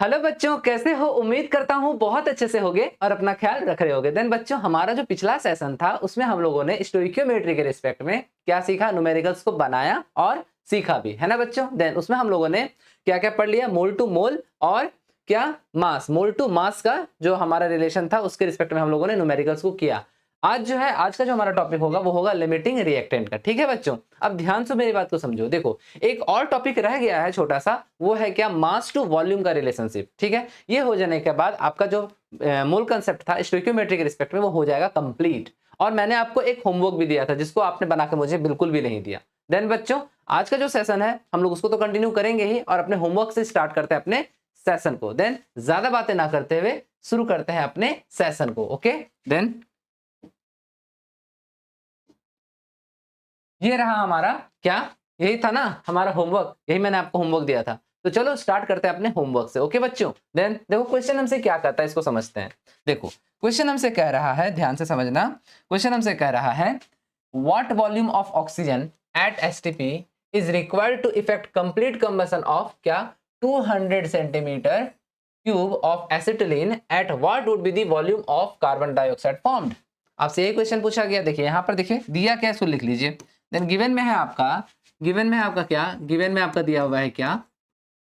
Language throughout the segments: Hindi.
हेलो बच्चों, कैसे हो? उम्मीद करता हूँ बहुत अच्छे से होगे और अपना ख्याल रख रहे होगे। देन बच्चों, हमारा जो पिछला सेशन था उसमें हम लोगों ने स्टोइकियोमेट्री के रिस्पेक्ट में क्या सीखा? न्यूमेरिकल्स को बनाया और सीखा भी, है ना बच्चों। देन उसमें हम लोगों ने क्या क्या पढ़ लिया? मोल टू मोल और क्या मास, मोल टू मास का जो हमारा रिलेशन था उसके रिस्पेक्ट में हम लोगों ने न्यूमेरिकल्स को किया। आज जो है, आज का जो हमारा टॉपिक होगा वो होगा लिमिटिंग रिएक्टेंट का। ठीक है बच्चों, अब ध्यान से मेरी बात को समझो। देखो, एक और टॉपिक रह गया है छोटा सा, वो है क्या? मास टू वॉल्यूम का रिलेशनशिप। ठीक है, ये हो जाने के बाद आपका जो मूल कंसेप्ट था स्टोइकियोमेट्री के रिस्पेक्ट में वो हो जाएगा कंप्लीट। और मैंने आपको एक होमवर्क भी दिया था जिसको आपने बना के मुझे बिल्कुल भी नहीं दिया। देन बच्चों, आज का जो सेशन है हम लोग उसको तो कंटिन्यू करेंगे ही और अपने होमवर्क से स्टार्ट करते हैं अपने सेशन को। देन ज्यादा बातें ना करते हुए शुरू करते हैं अपने सेशन को। ओके, देन ये रहा हमारा क्या, यही था ना हमारा होमवर्क, यही मैंने आपको होमवर्क दिया था। तो चलो स्टार्ट करते हैं अपने होमवर्क से। ओके बच्चों, देन देखो क्वेश्चन हमसे क्या कहता है इसको समझते हैं। देखो क्वेश्चन हमसे कह रहा है, ध्यान से समझना। क्वेश्चन हमसे कह रहा है what volume of oxygen at STP is required to effect complete combustion of क्या 200 centimetre cube of acetylene at what would be the volume of carbon dioxide formed. आपसे ये क्वेश्चन पूछा गया। देखिए यहाँ पर देखिए दिया क्या है, इसको लिख लीजिए। देन गिवन में है आपका, गिवन में आपका क्या, गिवन में आपका दिया हुआ है क्या,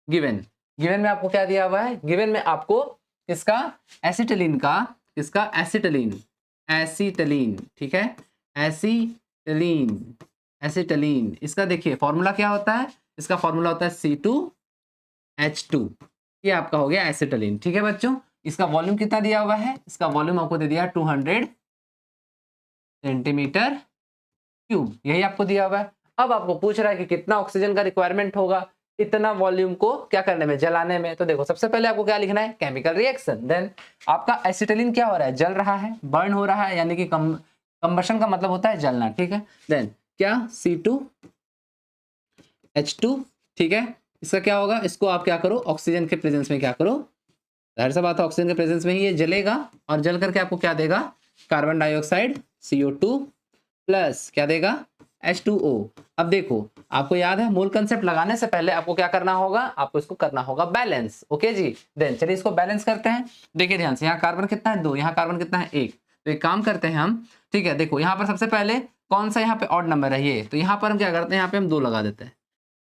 गिवन, गिवन में आपको क्या दिया हुआ है? गिवन में आपको किसका? एसिटिलीन का, किसका? Acetylene, acetylene. ठीक है, एसिटिलीन, एसिटिलीन। इसका देखिए फॉर्मूला क्या होता है? इसका फॉर्मूला होता है C2H2। ये आपका हो गया एसिटिलीन। ठीक है बच्चों, इसका वॉल्यूम कितना दिया हुआ है? इसका वॉल्यूम आपको दे दिया 200 सेंटीमीटर क्यूब, यही आपको दिया हुआ है। अब आपको पूछ रहा है कि कितना ऑक्सीजन का रिक्वायरमेंट होगा इतना वॉल्यूम को क्या करने में, जलाने में। तो देखो सबसे पहले आपको क्या लिखना है? Chemical reaction. देन आपका एसिटिलीन क्या हो रहा है? जल रहा है, बर्न हो रहा है, यानी कि कंबशन का मतलब होता है जलना। ठीक है, देन क्या? C2H2। ठीक है, इसका क्या होगा? इसको आप क्या करो? ऑक्सीजन के प्रेजेंस में क्या करो? जाहिर सा बात है ऑक्सीजन के प्रेजेंस में ही ये जलेगा और जल करके आपको क्या देगा? कार्बन डाइऑक्साइड CO2 प्लस क्या देगा? H2O। अब देखो आपको याद है मोल कंसेप्ट लगाने से पहले आपको क्या करना होगा? आपको इसको करना होगा बैलेंस। ओके जी, देन चलिए इसको बैलेंस करते हैं। देखिए ध्यान से, यहाँ कार्बन कितना है? 2, यहाँ कार्बन कितना है? 1। तो एक काम करते हैं हम, ठीक है, देखो यहाँ पर सबसे पहले कौन सा यहाँ पे ऑड नंबर है? ये। तो यहाँ पर हम क्या करते हैं? यहाँ पे हम 2 लगा देते हैं।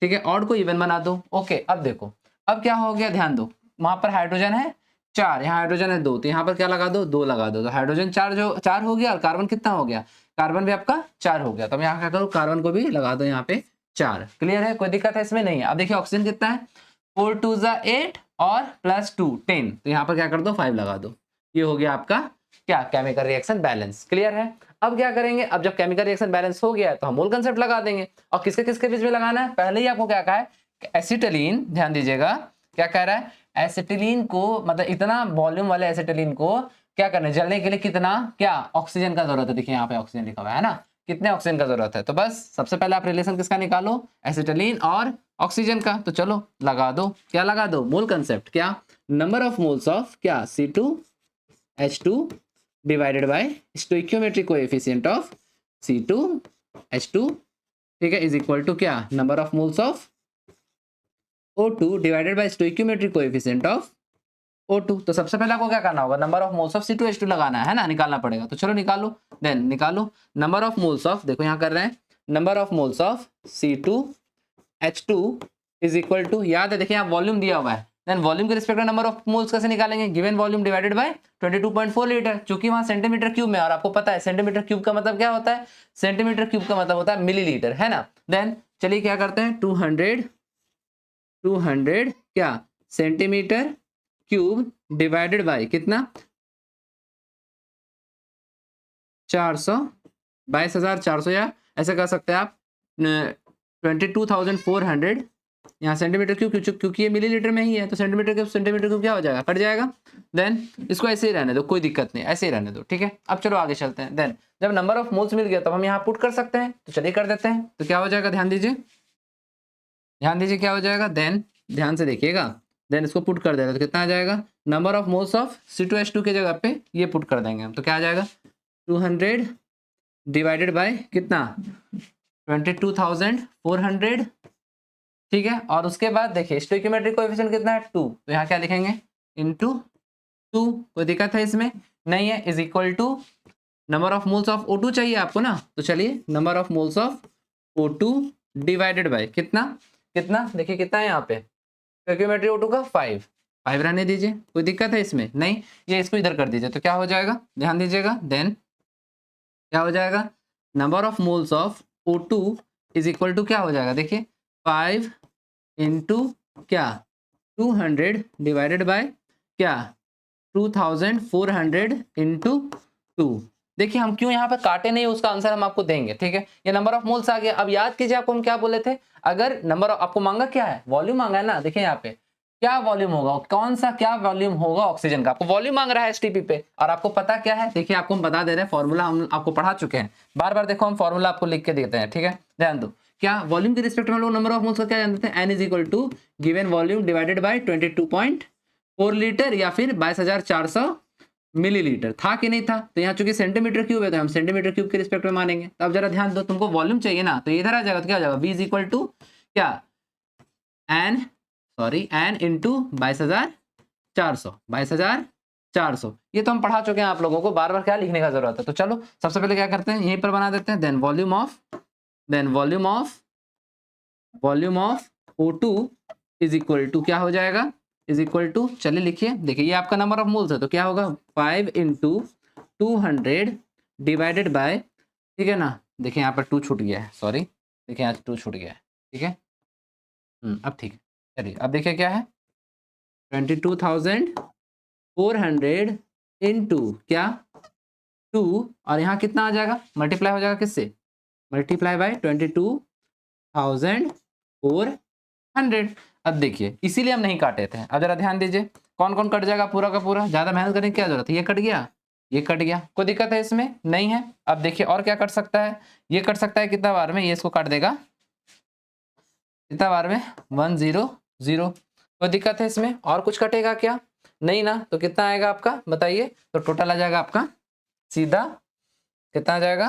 ठीक है, ऑड को इवन बना दो। ओके, अब देखो अब क्या हो गया, ध्यान दो। वहां पर हाइड्रोजन है 4, यहाँ हाइड्रोजन है 2, तो यहाँ पर क्या लगा दो? 2 लगा दो। तो हाइड्रोजन 4 जो 4 हो गया और कार्बन कितना हो गया? कार्बन भी आपका 4 हो गया। तो मैं यहाँ क्या करूँ? कार्बन को भी लगा दो यहाँ पे 4। क्लियर है? कोई दिक्कत है इसमें? नहीं है। अब देखिए ऑक्सीजन कितना है? 4 2 8 और प्लस 2 10। तो यहाँ पर क्या कर दो? 5 लगा दो। ये हो गया आपका क्या? Chemical reaction balance. क्लियर है? अब क्या करेंगे? अब जब केमिकल रिएक्शन बैलेंस हो गया है तो हम मोल कंसेप्ट लगा देंगे। और किसके किसके बीच में लगाना है? पहले ही आपको क्या कहा है? एसिटिलीन, ध्यान दीजिएगा क्या कह रहा है? एसिटिलीन को, मतलब इतना वॉल्यूम वाले एसिटिलीन को क्या करना है? जलने के लिए कितना क्या ऑक्सीजन का जरूरत है? देखिए यहाँ पे ऑक्सीजन लिखा हुआ है ना, कितने ऑक्सीजन का जरूरत है? तो बस सबसे पहले आप रिलेशन किसका निकालो? एसिटिलीन और ऑक्सीजन का। तो चलो लगा दो, क्या लगा दो? मोल कंसेप्ट। क्या? नंबर ऑफ मोल्स ऑफ क्या? C2H2 divided by stoichiometric coefficient of C2H2, ठीक है, इज इक्वल टू क्या? Number of moles of O2 divided by stoichiometric coefficient of O2। तो सबसे पहले आपको क्या करना होगा? Number of moles of C2H2 लगाना है ना, निकालना पड़ेगा। तो चलो निकालो, देन निकालो नंबर ऑफ मोल्स ऑफ, देखो यहाँ कर रहे हैं number of moles of C2H2 is equal to, याद है देखिए यहाँ वॉल्यूम दिया हुआ है। देन वॉल्यूम के रिस्पेक्ट में नंबर ऑफ मोल्स कैसे निकालेंगे? Given volume divided by 22.4 litre, चूंकि वहां सेंटीमीटर क्यूब में, और आपको पता है सेंटीमीटर क्यूब का मतलब क्या होता है? सेंटीमीटर क्यूब का मतलब होता है मिलीलीटर, है ना। देन चलिए क्या करते हैं? 200 क्या सेंटीमीटर क्यूब डिवाइडेड बाय कितना? 400, 22,400, या ऐसे कर सकते हैं आप 22,400 यहाँ सेंटीमीटर क्यूब, क्योंकि ये मिलीलीटर में ही है तो सेंटीमीटर क्यूब क्या हो जाएगा? कट जाएगा। देन इसको ऐसे ही रहने दो, कोई दिक्कत नहीं, ऐसे ही रहने दो। ठीक है, अब चलो आगे चलते हैं। देन जब नंबर ऑफ मोल्स मिल गया तब हम यहाँ पुट कर सकते हैं, तो चलिए कर देते हैं। तो क्या हो जाएगा? ध्यान दीजिए, ध्यान दीजिए क्या हो जाएगा। देन ध्यान से देखिएगा, देन इसको पुट कर देगा तो कितना आ जाएगा? Number of moles of C2H2 के जगह पे ये पुट कर देंगे हम, तो क्या आ जाएगा? 200 डिवाइडेड बाय कितना? 22,400 ठीक है। और उसके बाद देखिए स्टोइकियोमेट्रिक कोएफिशिएंट कितना है 2, तो यहाँ क्या लिखेंगे इनटू 2। कोई दिक्कत है इसमें नहीं है, is equal to number of moles of O2 चाहिए आपको ना, तो चलिए number of moles of O2 divided by कितना कितना, देखिए कितना है यहाँ पे स्टोइकियोमेट्री O2 का 5 रहने दीजिए। कोई दिक्कत है इसमें नहीं, ये इसको इधर कर दीजिए तो क्या हो जाएगा, ध्यान दीजिएगा, देन क्या हो जाएगा number of moles of O2 is equal to क्या हो जाएगा, देखिए 5 इंटू क्या 200 डिवाइडेड बाय क्या 2400 इंटू 2। देखिए हम क्यों यहाँ पर काटे नहीं, उसका आंसर हम आपको देंगे, ठीक है। ये नंबर ऑफ मोल्स आ गया। अब याद कीजिए आपको हम क्या बोले थे, अगर नंबर आपको मांगा क्या है, वॉल्यूम मांगा है ना, देखिए यहाँ पे क्या वॉल्यूम होगा, कौन सा क्या वॉल्यूम होगा ऑक्सीजन का, आपको वॉल्यूम मांग रहा है एसटीपी पे, और आपको पता क्या है, देखिए आपको हम बता दे रहे हैं, फॉर्मूला हम आपको पढ़ा चुके हैं, बार बार देखो हम फॉर्मूला आपको लिख के देते हैं, ठीक है। ध्यान दो, क्या वॉल्यूम के रिस्पेक्ट में हम लोग नंबर ऑफ मोल्स का क्या जानते थे, n is equal to given volume divided by 22.4 litre या फिर 22,400 मिलीलीटर, था कि नहीं था। तो यहाँ चूंकि सेंटीमीटर क्यूब है तो हम सेंटीमीटर क्यूब के रिस्पेक्ट में मानेंगे। तो अब जरा ध्यान दो, तुमको वॉल्यूम चाहिए ना, तो इधर आ जाएगा, तो क्या हो जाएगा v इज इक्वल टू क्या एन इंटू 22,400 ये तो हम पढ़ा चुके हैं आप लोगों को, बार बार क्या लिखने का जरूरत है। तो चलो सबसे पहले क्या करते हैं, यहीं पर बना देते हैं, then volume of O2 is equal to क्या हो जाएगा, इज इक्वल टू, चलिए लिखिए, देखिए ये आपका नंबर ऑफ मोल्स है, तो क्या होगा 5 इंटू 200 डिवाइडेड बाय, ठीक है ना, देखिए यहाँ पर 2 छूट गया है, सॉरी, देखिए यहाँ 2 छूट गया है, ठीक है। अब ठीक है, चलिए अब देखिए क्या है 22,400 इंटू क्या 2, और यहाँ कितना आ जाएगा, मल्टीप्लाई हो जाएगा किससे, मल्टीप्लाई बाय 22,400। अब देखिए इसीलिए हम नहीं काटे थे। अब जरा ध्यान दीजिए कौन कौन कट जाएगा पूरा का पूरा, ज्यादा मेहनत करने की क्या जरूरत है, ये कट गया, ये कट गया, कोई दिक्कत है इसमें नहीं है। अब देखिए और क्या कट सकता है, ये कट सकता है कितना बार में, ये इसको काट देगा कितना बार में 100, कोई दिक्कत है इसमें, और कुछ कटेगा क्या नहीं ना, तो कितना आएगा आपका बताइए, तो टोटल आ जाएगा आपका सीधा कितना आ जाएगा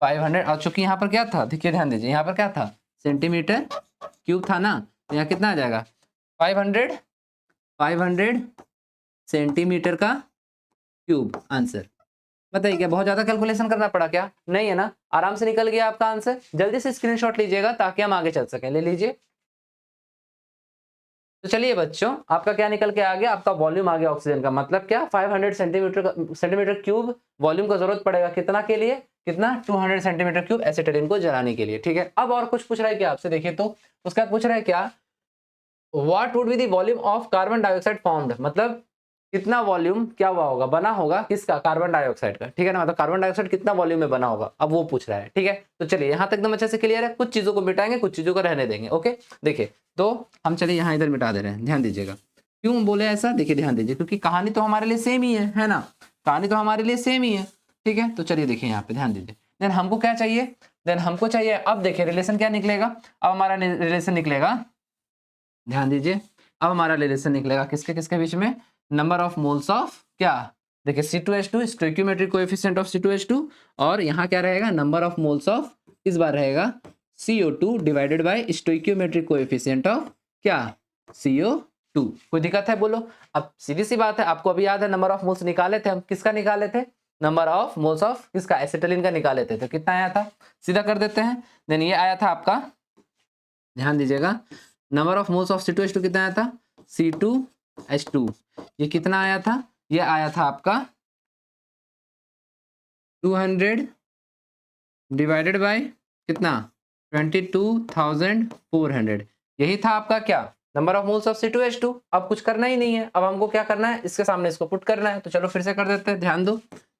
500। और चूंकि यहाँ पर क्या था, देखिए ध्यान दीजिए, यहाँ पर क्या था सेंटीमीटर क्यूब था ना, तो यहाँ कितना आ जाएगा 500 सेंटीमीटर का क्यूब आंसर। बताइए क्या बहुत ज्यादा कैलकुलेशन करना पड़ा क्या, नहीं है ना, आराम से निकल गया आपका आंसर। जल्दी से स्क्रीनशॉट लीजिएगा ताकि हम आगे चल सकें, ले लीजिए। तो चलिए बच्चों आपका क्या निकल के आ गया, आपका वॉल्यूम आ गया ऑक्सीजन का, मतलब क्या 500 सेंटीमीटर क्यूब वॉल्यूम का जरूरत पड़ेगा, कितना के लिए, कितना 200 सेंटीमीटर क्यूब एसिटिलीन को जलाने के लिए, ठीक है। अब और कुछ पूछ रहा है क्या आपसे, देखिए तो उसका पूछ रहा है क्या, what would be the volume of carbon dioxide formed, मतलब कितना वॉल्यूम क्या हुआ होगा, बना होगा किसका, कार्बन डाइऑक्साइड का, ठीक है ना, मतलब कार्बन डाइऑक्साइड कितना वॉल्यूम में बना होगा, अब वो पूछ रहा है, ठीक है। तो चलिए यहाँ तक एकदम अच्छे से क्लियर है, कुछ चीजों को मिटाएंगे कुछ चीजों को रहने देंगे, ओके। देखिए तो हम चलिए यहाँ इधर मिटा दे रहे हैं, ध्यान दीजिएगा क्यों बोले ऐसा, देखिए ध्यान दीजिए क्योंकि कहानी तो हमारे लिए सेम ही है ना, कहानी तो हमारे लिए सेम ही है, ठीक है। तो चलिए देखिए यहाँ पे ध्यान दीजिए, देन हमको क्या चाहिए, देन हमको चाहिए, अब देखिए रिलेशन क्या निकलेगा, अब हमारा रिलेशन निकलेगा, ध्यान दीजिए, अब हमारा रिलेशन निकलेगा किसके किसके बीच में, नंबर ऑफ मोल्स ऑफ क्या, देखिए C2H2 stoichiometric coefficient of C2H2, और यहाँ क्या रहेगा नंबर ऑफ मोल्स ऑफ, इस बार रहेगा CO2 divided by stoichiometric coefficient of क्या CO2। कोई दिक्कत है बोलो। अब सीधी सी बात है, आपको अभी याद है नंबर ऑफ मोल्स निकाले थे हम, किसका निकाले थे, नंबर ऑफ मोल्स ऑफ किसका, एसिटिलीन का निकाले थे, तो कितना आया था, सीधा कर देते हैं, देन ये आया था आपका, ध्यान दीजिएगा number of moles of C2H2 कितना आया था, C2H2 ये कितना आया था, ये आया था आपका 200 डिवाइडेड बाय कितना 22,400, यही था आपका क्या number of moles of C2H2। अब कुछ करना ही नहीं है, अब हमको क्या करना है, इसके सामने इसको पुट करना है, तो चलो फिर से कर देते हैं, ध्यान दो,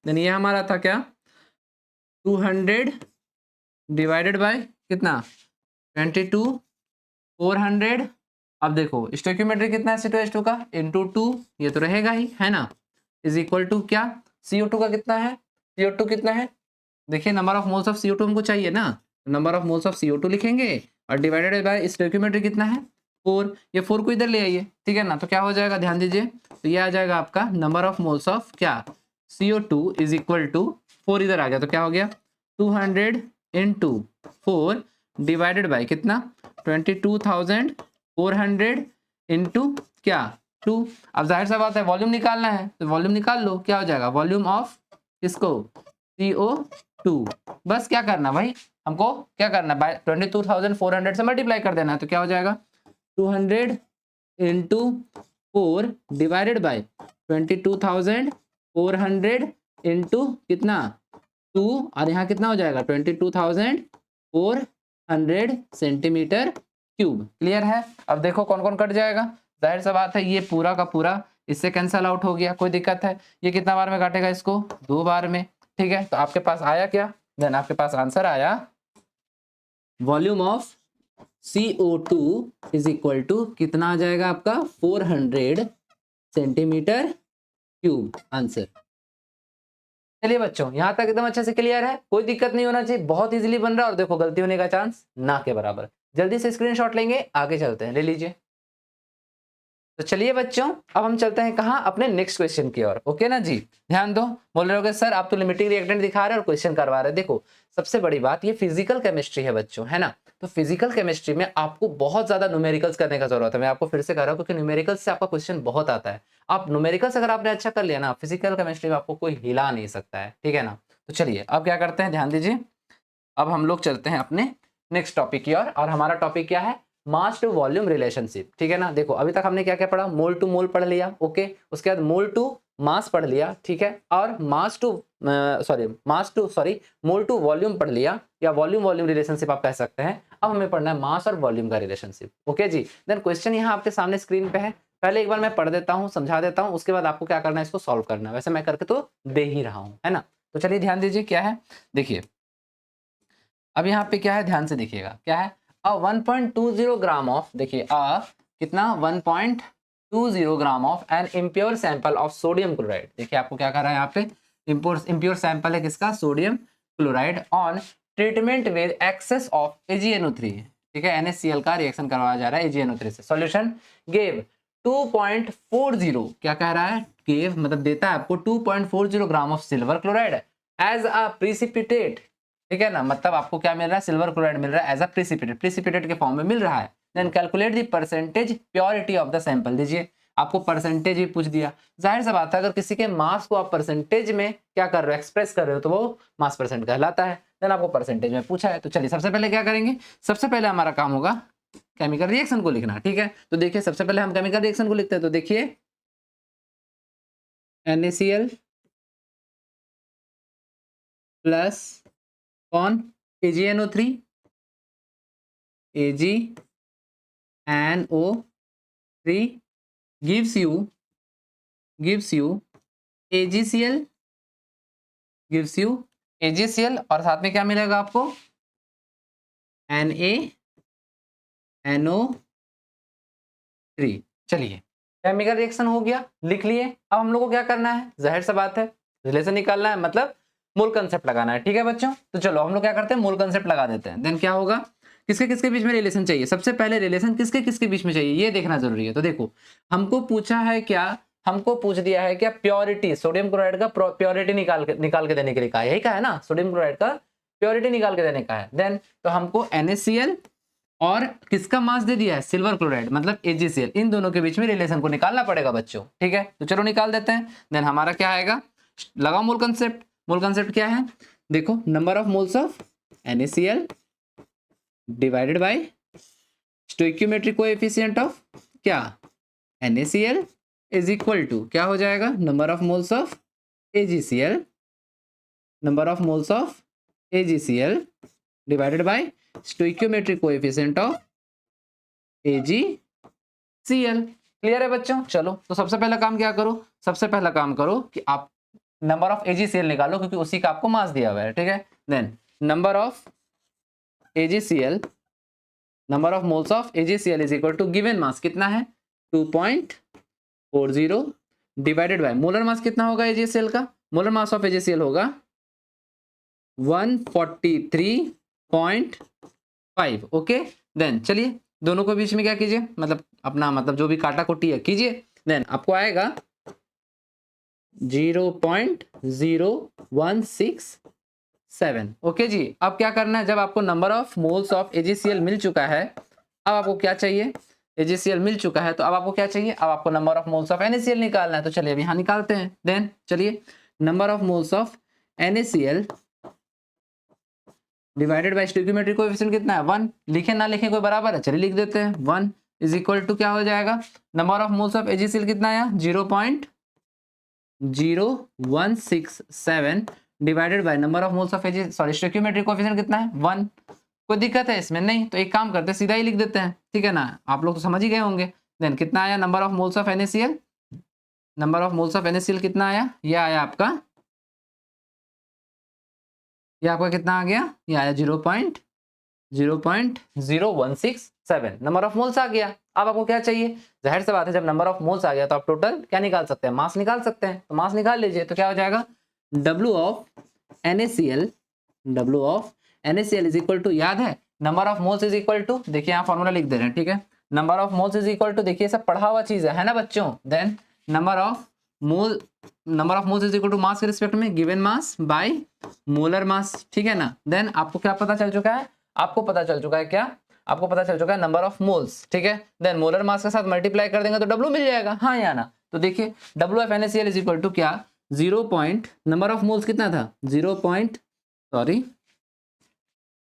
देन ये हमारा था क्या 200 डिवाइडेड बाय कितना 22,400। अब देखो स्टोइकियोमेट्री कितना है C2H2 का इंटू 2, ये तो रहेगा ही है ना, इज इक्वल टू क्या CO2 का कितना है, CO2 कितना है, देखिए number of moles of CO2 हमको चाहिए ना, number of moles of CO2 लिखेंगे और डिवाइडेड बाय स्टोइकियोमेट्री कितना है 4, ये 4 को इधर ले आइए, ठीक है ना, तो क्या हो जाएगा ध्यान दीजिए, तो ये आ जाएगा आपका नंबर ऑफ मोल्स ऑफ क्या CO2 इज इक्वल टू 4 इधर आ गया, तो क्या हो गया 200 इंटू 4 डिवाइडेड बाय कितना 22,400 इंटू क्या 2। अब जाहिर सा बात है वॉल्यूम निकालना है तो वॉल्यूम निकाल लो, क्या हो जाएगा वॉल्यूम ऑफ इसको CO2। बस क्या करना भाई, हमको क्या करना बाय 22,400 से मल्टीप्लाई कर देना है, तो क्या हो जाएगा 200 इंटू 4 डिवाइडेड बाय 22,400 इंटू कितना 2, और यहाँ कितना हो जाएगा 22,400 सेंटीमीटर क्यूब। क्लियर है। अब देखो कौन कौन कट जाएगा, जाहिर सा बात है ये पूरा का पूरा इससे कैंसल आउट हो गया, कोई दिक्कत है। ये कितना बार में काटेगा इसको 2 बार में, ठीक है। तो आपके पास आया क्या, देन आपके पास आंसर आया volume of CO2 is equal to कितना आ जाएगा आपका 400 सेंटीमीटर क्यूब आंसर। चलिए बच्चों यहाँ तक एकदम अच्छे से क्लियर है, कोई दिक्कत नहीं होना चाहिए, बहुत इजीली बन रहा है और देखो गलती होने का चांस ना के बराबर। जल्दी से स्क्रीनशॉट लेंगे, आगे चलते हैं, ले लीजिए। तो चलिए बच्चों अब हम चलते हैं कहाँ, अपने नेक्स्ट क्वेश्चन की ओर। ओके ना जी, ध्यान दो। बोल रहे होगे सर आप तो लिमिटिंग रिएक्टेंट दिखा रहे हैं और क्वेश्चन करवा रहे हैं। देखो सबसे बड़ी बात ये फिजिकल केमिस्ट्री है बच्चों, है ना। तो फिजिकल केमिस्ट्री में आपको बहुत ज्यादा न्यूमेरिकल्स करने का जरूरत है। मैं आपको फिर से कह रहा हूँ क्योंकि न्यूमेरिकल्स से आपका क्वेश्चन बहुत आता है। आप न्यूमेरिकल्स अगर आपने अच्छा कर लिया ना, फिजिकल केमिस्ट्री में आपको कोई हिला नहीं सकता है, ठीक है ना। तो चलिए अब क्या करते हैं, ध्यान दीजिए। अब हम लोग चलते हैं अपने नेक्स्ट टॉपिक की ओर, और हमारा टॉपिक क्या है, मास टू वॉल्यूम रिलेशनशिप, ठीक है ना। देखो अभी तक हमने क्या क्या पढ़ा, मोल टू मोल पढ़ लिया, ओके। उसके बाद मोल टू मास पढ़ लिया, ठीक है। और मास टू मोल टू वॉल्यूम पढ़ लिया, या वॉल्यूम वॉल्यूम रिलेशनशिप आप कह सकते हैं। अब हमें पढ़ना है मास और वॉल्यूम का रिलेशनशिप, ओके जी। देन क्वेश्चन यहाँ आपके सामने स्क्रीन पे है, पहले एक बार मैं पढ़ देता हूँ, समझा देता हूँ, उसके बाद आपको क्या करना है, इसको सॉल्व करना है। वैसे मैं करके तो दे ही रहा हूँ, है ना। तो चलिए ध्यान दीजिए क्या है, देखिए अब यहाँ पे क्या है, ध्यान से देखिएगा क्या है। 1.20 ग्राम ऑफ, देखिए कितना 1.20 gram of an impure sample of sodium chloride. देखिए आपको क्या कर रहा है यहाँ पे, इम्प्योर सैंपल है किसका, sodium chloride, on treatment with excess of AgNO3, ठीक है। NaCl का रिएक्शन करवाया जा रहा है AgNO3 से। सॉल्यूशन गेव 2.40, क्या कह रहा है, गेव मतलब देता है आपको 2.40 gram of silver chloride as a precipitate, ठीक है ना। मतलब आपको क्या मिल रहा है, सिल्वर क्लोराइड मिल रहा है एज अ प्रिसिपिटेट के फॉर्म में मिल रहा है। Then calculate the percentage purity of the sample. दीजिए आपको परसेंटेज भी पूछ दिया, जाहिर सा बात है अगर किसी के मास को आप परसेंटेज में क्या कर रहे हो, एक्सप्रेस कर रहे हो, तो वो मास परसेंट कहलाता है। देन आपको परसेंटेज में पूछा है, तो चलिए सबसे पहले क्या करेंगे, सबसे पहले हमारा काम होगा केमिकल रिएक्शन को लिखना, ठीक है। तो देखिए सबसे पहले हम केमिकल रिएक्शन को लिखते हैं, तो देखिए NaCl प्लस कौन AgNO3 gives you AgCl और साथ में क्या मिलेगा आपको NaNO3। चलिए केमिकल रिएक्शन हो गया, लिख लिए। अब हम लोग को क्या करना है, जाहिर सा बात है रिलेशन निकालना है, मतलब मोल कंसेप्ट लगाना है, ठीक है बच्चों। तो चलो हम लोग क्या करते हैं, मोल कंसेप्ट लगा देते हैं। देन क्या होगा, किसके किसके बीच में रिलेशन चाहिए, सबसे पहले रिलेशन किसके किसके बीच में चाहिए ये देखना जरूरी है। तो देखो हमको पूछा है क्या, हमको पूछ दिया है क्या, प्योरिटी, सोडियम क्लोराइड का प्योरिटी निकाल के देने के लिए कहा है, यही कहा है ना, सोडियम क्लोराइड का प्योरिटी निकाल के देने का है। देन तो हमको NaCl और किसका मास दे दिया है, सिल्वर क्लोराइड मतलब AgCl, इन दोनों के बीच में रिलेशन को निकालना पड़ेगा बच्चों, ठीक है। तो चलो निकाल देते हैं। देन हमारा क्या आएगा, लगाओ मोल कंसेप्ट। मोल कंसेप्ट क्या है, देखो number of moles of NaCl divided by stoichiometric coefficient of क्या NaCl इज इक्वल टू क्या हो जाएगा, number of moles of AgCl, number of moles of AgCl divided by stoichiometric coefficient of AgCl। Clear है बच्चों। चलो तो सबसे पहला काम क्या करो, सबसे पहला काम करो कि आप नंबर ऑफ AgCl निकालो, क्योंकि उसी का आपको मास दिया हुआ है, ठीक है। Then number of AgCl, number of moles of AgCl is equal to given mass कितना है 2.40 डिवाइडेड बाय मोलर मास कितना होगा AgCl का, मोलर मास ऑफ AgCl होगा 143.5, ओके। देन चलिए दोनों को बीच में क्या कीजिए, मतलब अपना मतलब जो भी काटा कोटी है कीजिए। देन आपको आएगा 0.016 7। ओके जी, अब क्या करना है, जब आपको number of moles of AgCl मिल चुका है, अब आपको क्या चाहिए, AgCl मिल चुका है तो अब आपको क्या चाहिए, अब आपको number of moles of NaCl निकालना है। तो चलिए अब यहाँ निकालते हैं। देन चलिए, number of moles of NaCl divided by stoichiometric coefficient कितना है, 1। लिखे ना लिखे कोई बराबर है, चलिए लिख देते हैं। 1 इज इक्वल टू क्या हो जाएगा, number of moles of AgCl कितना आया, 0.0167 divided by number of moles of stoichiometric coefficient कितना है, 1। कोई दिक्कत है इसमें, नहीं? तो एक काम करते हैं, सीधा ही लिख देते हैं, ठीक है ना, आप लोग तो समझ ही गए होंगे। देन कितना आया number of moles of NaCl, number of moles of NaCl कितना आया, ये आया आपका, ये आपका कितना आ गया, ये आया 0.0167 नंबर ऑफ मोल्स आ गया। अब आपको क्या चाहिए, जाहिर सी बात है जब नंबर ऑफ मोल्स आ गया तो आप टोटल क्या निकाल सकते हैं, मास निकाल सकते हैं। तो मास निकाल लीजिए, तो क्या हो जाएगा, W of NaCl is equal to, याद है number of moles is equal to, देखिए यहाँ फॉर्मूला लिख दे रहे हैं, ठीक है, number of moles is equal to, देखिए सब पढ़ा हुआ चीज है ना बच्चों। Then number of moles is equal to mass के रिस्पेक्ट में given mass by molar mass, ठीक है ना। देन आपको क्या पता चल चुका है, आपको पता चल चुका है क्या, आपको पता चल चुका है नंबर ऑफ मोल्स, ठीक है। देन मोलर मास के साथ मल्टीप्लाई कर देंगे तो W मिल जाएगा, हाँ या ना। तो देखिए W of NaCl is equal to क्या, 0 पॉइंट, नंबर ऑफ मोल्स कितना था, 0 पॉइंट, सॉरी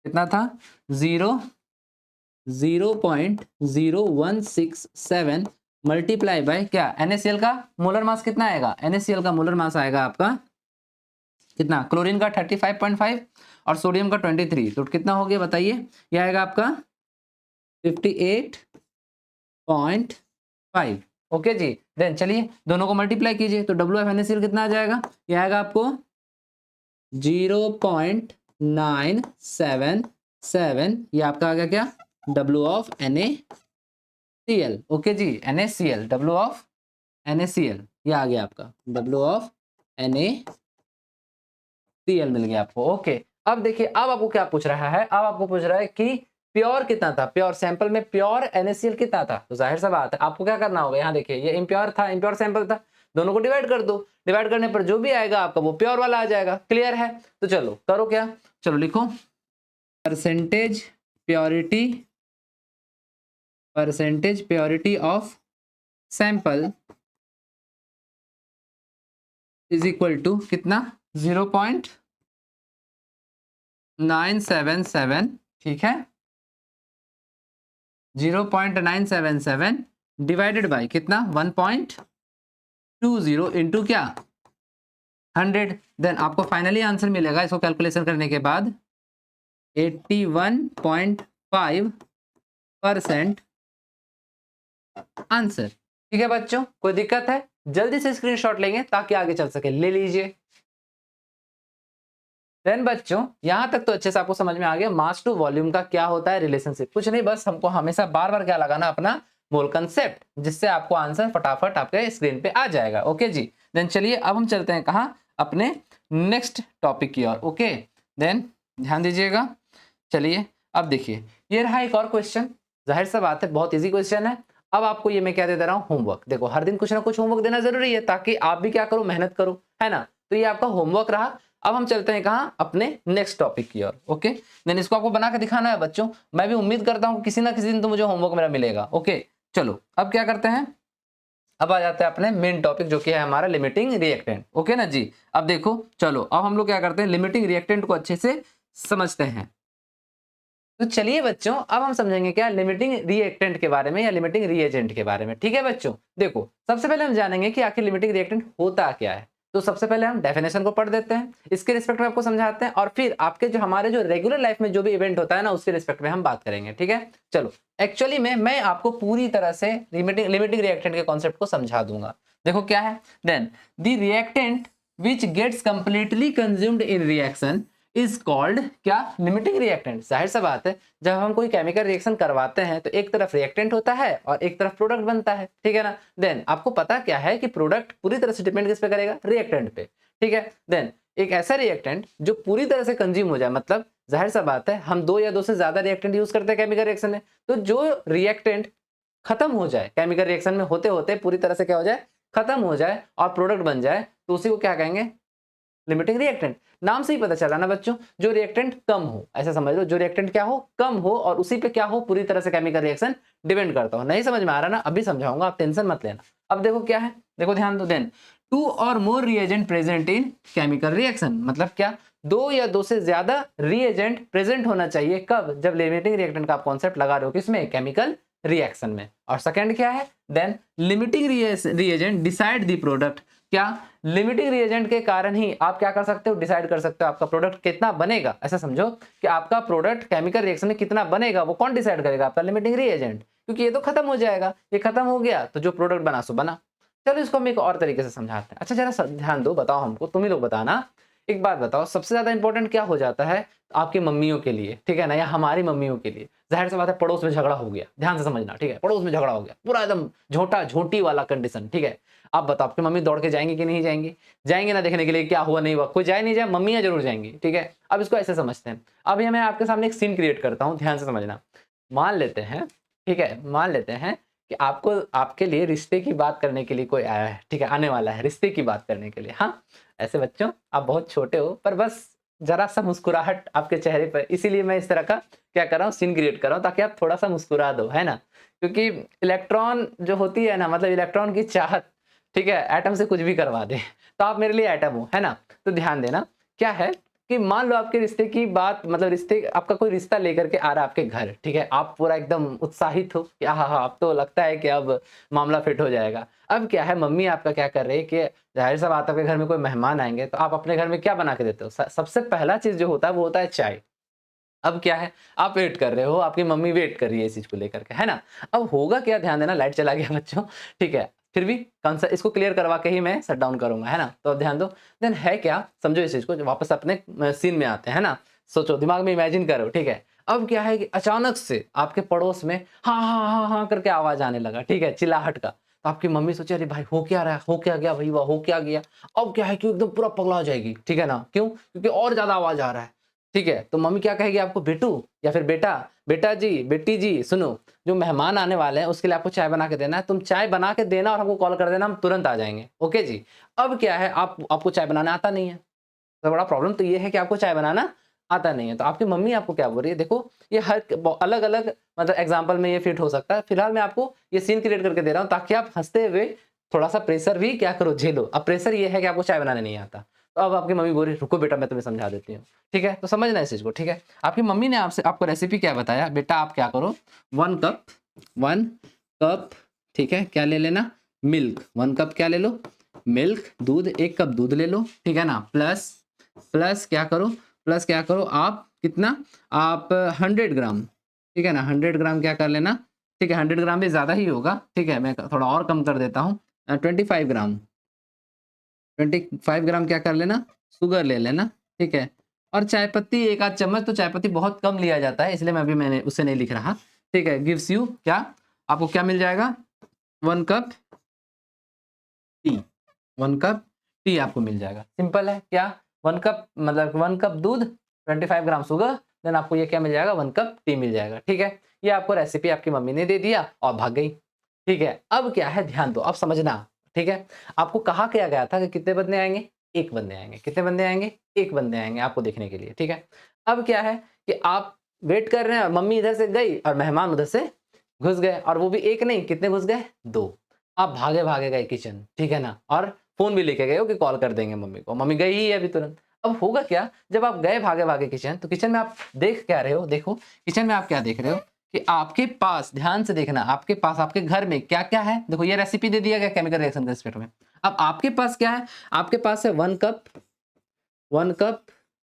कितना था, 0.0167 मल्टीप्लाई बाय क्या, NaCl का मोलर मास कितना आएगा, NaCl का मोलर मास आएगा आपका कितना, क्लोरीन का 35.5 और सोडियम का 23, तो कितना हो गया बताइए, ये आएगा आपका 58.5। ओके जी, देन चलिए दोनों को मल्टीप्लाई कीजिए तो W ऑफ NaCl कितना आ जाएगा, ये आएगा आपको 0.977, ये आपका आ गया क्या, W ऑफ NaCl। ओके जी, NaCl, W ऑफ NaCl, ये आ गया आपका W ऑफ NaCl मिल गया आपको। ओके, अब देखिए अब आपको क्या पूछ रहा है, अब आपको पूछ रहा है कि प्योर कितना था, प्योर सैंपल में प्योर NaCl कितना था। तो जाहिर सा बात है आपको क्या करना होगा, यहाँ देखिए ये इम्प्योर था, इम्प्योर सैंपल था, दोनों को डिवाइड कर दो, डिवाइड करने पर जो भी आएगा आपका वो प्योर वाला आ जाएगा। क्लियर है, तो चलो करो क्या, चलो लिखो percentage purity of sample is equal to कितना, 0.977, ठीक है, 0.977 डिवाइडेड बाय कितना, 1.20 इंटू क्या, 100। देन आपको फाइनली आंसर मिलेगा इसको कैलकुलेशन करने के बाद 81.5% आंसर। ठीक है बच्चों, कोई दिक्कत है, जल्दी से स्क्रीनशॉट लेंगे ताकि आगे चल सके, ले लीजिए। देन बच्चों यहां तक तो अच्छे से आपको समझ में आ गया मास टू वॉल्यूम का क्या होता है रिलेशनशिप, कुछ नहीं, बस हमको हमेशा बार बार क्या लगाना, अपना मोल कंसेप्ट, जिससे आपको आंसर फटाफट आपके स्क्रीन पे आ जाएगा। ओके जी, देन चलिए अब हम चलते हैं कहाँ, अपने नेक्स्ट टॉपिक की ओर। ओके, देन ध्यान दीजिएगा। चलिए अब देखिए ये रहा एक और क्वेश्चन, जाहिर सा बात है बहुत इजी क्वेश्चन है। अब आपको ये मैं क्या दे रहा हूँ, होमवर्क। देखो हर दिन कुछ ना कुछ होमवर्क देना जरूरी है ताकि आप भी क्या करो, मेहनत करो, है ना। तो ये आपका होमवर्क रहा। अब हम चलते हैं कहाँ, अपने नेक्स्ट टॉपिक की ओर। ओके, देन इसको आपको बना के दिखाना है बच्चों। मैं भी उम्मीद करता हूँ किसी ना किसी दिन तो मुझे होमवर्क मेरा मिलेगा। ओके चलो अब क्या करते हैं, अब आ जाते हैं अपने मेन टॉपिक जो कि है हमारा लिमिटिंग रिएक्टेंट। ओके ना जी, अब देखो चलो अब हम लोग क्या करते हैं, लिमिटिंग रिएक्टेंट को अच्छे से समझते हैं। तो चलिए बच्चों अब हम समझेंगे क्या, लिमिटिंग रिएक्टेंट के बारे में या लिमिटिंग रिएजेंट के बारे में। ठीक है बच्चों, देखो सबसे पहले हम जानेंगे कि आखिर लिमिटिंग रिएक्टेंट होता क्या है। तो सबसे पहले हम डेफिनेशन को पढ़ देते हैं, इसके रिस्पेक्ट में आपको समझाते हैं, और फिर आपके जो हमारे जो रेगुलर लाइफ में जो भी इवेंट होता है ना उसके रिस्पेक्ट में हम बात करेंगे। ठीक है, चलो एक्चुअली में मैं आपको पूरी तरह से लिमिटिंग रिएक्टेंट के कॉन्सेप्ट को समझा दूंगा। देखो क्या है, then the reactant which gets completely consumed in reaction is called क्या, लिमिटिंग रिएक्टेंट। जाहिर सा बात है जब हम कोई केमिकल रिएक्शन करवाते हैं तो एक तरफ रिएक्टेंट होता है और एक तरफ प्रोडक्ट बनता है। ठीक है ना, देन आपको पता क्या है कि प्रोडक्ट पूरी तरह से डिपेंड किस पे करेगा, रिएक्टेंट पे। ठीक है, देन एक ऐसा रिएक्टेंट जो पूरी तरह से कंज्यूम हो जाए, मतलब जाहिर सा बात है हम 2 या 2 से ज्यादा रिएक्टेंट यूज करते हैं केमिकल रिएक्शन में, तो जो रिएक्टेंट खत्म हो जाए केमिकल रिएक्शन में होते होते पूरी तरह से क्या हो जाए, खत्म हो जाए और प्रोडक्ट बन जाए, तो उसी को क्या कहेंगे, लिमिटिंग रिएक्टेंट। नाम से ही पता चला ना बच्चों, जो रिएक्टेंट कम हो, ऐसा समझ लो, जो रिएक्टेंट क्या हो, कम हो, और उसी पे क्या हो, पूरी तरह से केमिकल रिएक्शन डिपेंड करता हो। नहीं समझ में आ रहा ना, अभी समझाऊंगा, आप टेंशन मत लेना। अब देखो क्या है, देखो ध्यान दो, देन 2 और more reagent present in chemical reaction, मतलब क्या, 2 या 2 से ज्यादा रिएजेंट प्रेजेंट होना चाहिए, कब, जब लिमिटिंग रिएक्टेंट का आप कॉन्सेप्ट लगा रहे हो किसमें, केमिकल रिएक्शन में। और सेकंड क्या है, then limiting reagent decide the product, क्या, लिमिटिंग रिएजेंट के कारण ही आप क्या कर सकते हो, डिसाइड कर सकते हो आपका प्रोडक्ट कितना बनेगा। ऐसा समझो कि आपका प्रोडक्ट केमिकल रिएक्शन में कितना बनेगा, वो कौन डिसाइड करेगा, आपका लिमिटिंग रिएजेंट, क्योंकि ये तो खत्म हो जाएगा, ये खत्म हो गया तो जो प्रोडक्ट बना सो बना। चलो इसको हम एक और तरीके से समझाते हैं। अच्छा जरा ध्यान दो, बताओ हमको, तुम ही लोग बताना, एक बात बताओ, सबसे ज्यादा इंपॉर्टेंट क्या हो जाता है आपकी मम्मियों के लिए, ठीक है ना, या हमारी मम्मियों के लिए, जाहिर सी बात है, पड़ोस में झगड़ा हो गया, ध्यान से समझना, ठीक है, पड़ोस में झगड़ा हो गया, पूरा एकदम झोंटा झोंटी वाला कंडीशन, ठीक है। आप बताओ आपकी मम्मी दौड़ के जाएंगी कि नहीं जाएंगी, जाएंगे ना देखने के लिए क्या हुआ नहीं हुआ, कोई जाए नहीं जाए, मम्मियां जरूर जाएंगी, ठीक है। अब इसको ऐसे समझते हैं, अभी मैं आपके सामने एक सीन क्रिएट करता हूं, ध्यान से समझना। मान लेते हैं, ठीक है, मान लेते हैं कि आपको, आपके लिए रिश्ते की बात करने के लिए कोई आया है, ठीक है, आने वाला है रिश्ते की बात करने के लिए। हाँ ऐसे बच्चों, आप बहुत छोटे हो, पर बस जरा सा मुस्कुराहट आपके चेहरे पर, इसीलिए मैं इस तरह का क्या कर रहा हूँ, सीन क्रिएट कर रहा हूँ, ताकि आप थोड़ा सा मुस्कुरा दो, है ना। क्योंकि इलेक्ट्रॉन जो होती है ना, मतलब इलेक्ट्रॉन की चाहत, ठीक है, एटम से कुछ भी करवा दे, तो आप मेरे लिए एटम हो, है ना। तो ध्यान देना, क्या है कि मान लो आपके रिश्ते की बात, मतलब रिश्ते, आपका कोई रिश्ता लेकर के आ रहा है आपके घर, ठीक है, आप पूरा एकदम उत्साहित हो कि हाँ हाँ, अब तो लगता है कि अब मामला फिट हो जाएगा। अब क्या है, मम्मी आपका क्या कर रही है कि जाहिर सा बात, आपके घर में कोई मेहमान आएंगे तो आप अपने घर में क्या बना के देते हो, सबसे पहला चीज जो होता है वो होता है चाय। अब क्या है, आप वेट कर रहे हो, आपकी मम्मी वेट कर रही है इस चीज को लेकर के, है ना। अब होगा क्या, ध्यान देना, लाइट चला गया बच्चों, ठीक है, फिर भी कंसेप्ट इसको क्लियर करवा के ही मैं शट डाउन करूंगा, है ना। तो अब ध्यान दो, देन है क्या, समझो इस चीज को, वापस अपने सीन में आते हैं, है ना। सोचो, दिमाग में इमेजिन करो, ठीक है। अब क्या है कि अचानक से आपके पड़ोस में हाँ हाँ हाँ हाँ करके आवाज आने लगा, ठीक है, चिल्लाहट का। तो आपकी मम्मी सोचे, अरे भाई हो क्या रहा है, हो क्या गया भाई, वाह हो क्या गया। अब क्या है कि एकदम पूरा पगला जाएगी, ठीक है ना, क्यों, क्योंकि और ज्यादा आवाज आ रहा है, ठीक है। तो मम्मी क्या कहेगी आपको, बेटू या फिर बेटा, बेटा जी, बेटी जी, सुनो, जो मेहमान आने वाले हैं उसके लिए आपको चाय बना के देना है, तुम चाय बना के देना और हमको कॉल कर देना, हम तुरंत आ जाएंगे, ओके जी। अब क्या है, आपको चाय बनाना आता नहीं है, तो बड़ा प्रॉब्लम तो ये है कि आपको चाय बनाना आता नहीं है। तो आपकी मम्मी आपको क्या बोल रही है, देखो ये हर अलग अलग, मतलब एग्जाम्पल में ये फिट हो सकता है, फिलहाल मैं आपको ये सीन क्रिएट करके दे रहा हूँ ताकि आप हंसते हुए थोड़ा सा प्रेशर भी क्या करो, झेलो। अब प्रेशर ये है कि आपको चाय बनाने नहीं आता, तो अब आपकी मम्मी बोल रही रुको बेटा मैं तुम्हें समझा देती हूँ, ठीक है। तो समझना इस चीज को, ठीक है। आपकी मम्मी ने आपसे, आपको रेसिपी क्या बताया, बेटा आप क्या करो, 1 कप, ठीक है, क्या ले लेना, मिल्क, 1 कप क्या ले लो, मिल्क, दूध, 1 कप दूध ले लो, ठीक है ना, प्लस प्लस क्या करो, प्लस क्या करो आप, कितना, आप 100 ग्राम, ठीक है ना, 100 ग्राम क्या कर लेना, ठीक है, 100 ग्राम भी ज्यादा ही होगा, ठीक है, मैं थोड़ा और कम कर देता हूँ, 25 ग्राम, 25 ग्राम क्या कर लेना, शुगर ले लेना, ठीक है। और चाय पत्ती 1 आध चम्मच, तो चाय पत्ती बहुत कम लिया जाता है, इसलिए मैं अभी मैंने उससे नहीं लिख रहा, ठीक है। गिव्स यू क्या, आपको क्या मिल जाएगा, 1 कप टी, 1 कप टी आपको मिल जाएगा, सिंपल है क्या। 1 कप मतलब 1 कप दूध, 25 ग्राम शुगर, देन आपको ये क्या मिल जाएगा, 1 कप टी मिल जाएगा, ठीक है। ये आपको रेसिपी आपकी मम्मी ने दे दिया और भाग गई, ठीक है। अब क्या है, ध्यान दो, अब समझना, ठीक है। आपको कहा किया गया था कि कितने बंदे आएंगे, एक बंदे आएंगे, कितने बंदे आएंगे, एक बंदे आएंगे आपको देखने के लिए, ठीक है। अब क्या है कि आप वेट कर रहे हैं और मम्मी इधर से गई और मेहमान उधर से घुस गए, और वो भी एक नहीं, कितने घुस गए, 2। आप भागे भागे गए किचन, ठीक है ना, और फोन भी लेके गए हो कि कॉल कर देंगे मम्मी को, मम्मी गई ही है अभी तुरंत। अब होगा क्या, जब आप गए भागे भागे किचन, तो किचन में आप देख क्या रहे हो, देखो किचन में आप क्या देख रहे हो कि आपके पास, ध्यान से देखना, आपके पास आपके घर में क्या क्या है, देखो ये रेसिपी दे दिया गया केमिकल रिएक्शन के रिस्पेक्ट में। अब आपके पास क्या है, आपके पास है 1 कप, 1 कप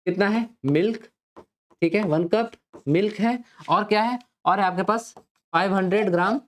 कितना है, मिल्क, ठीक है, 1 कप मिल्क है, और क्या है, और है आपके पास 500 ग्राम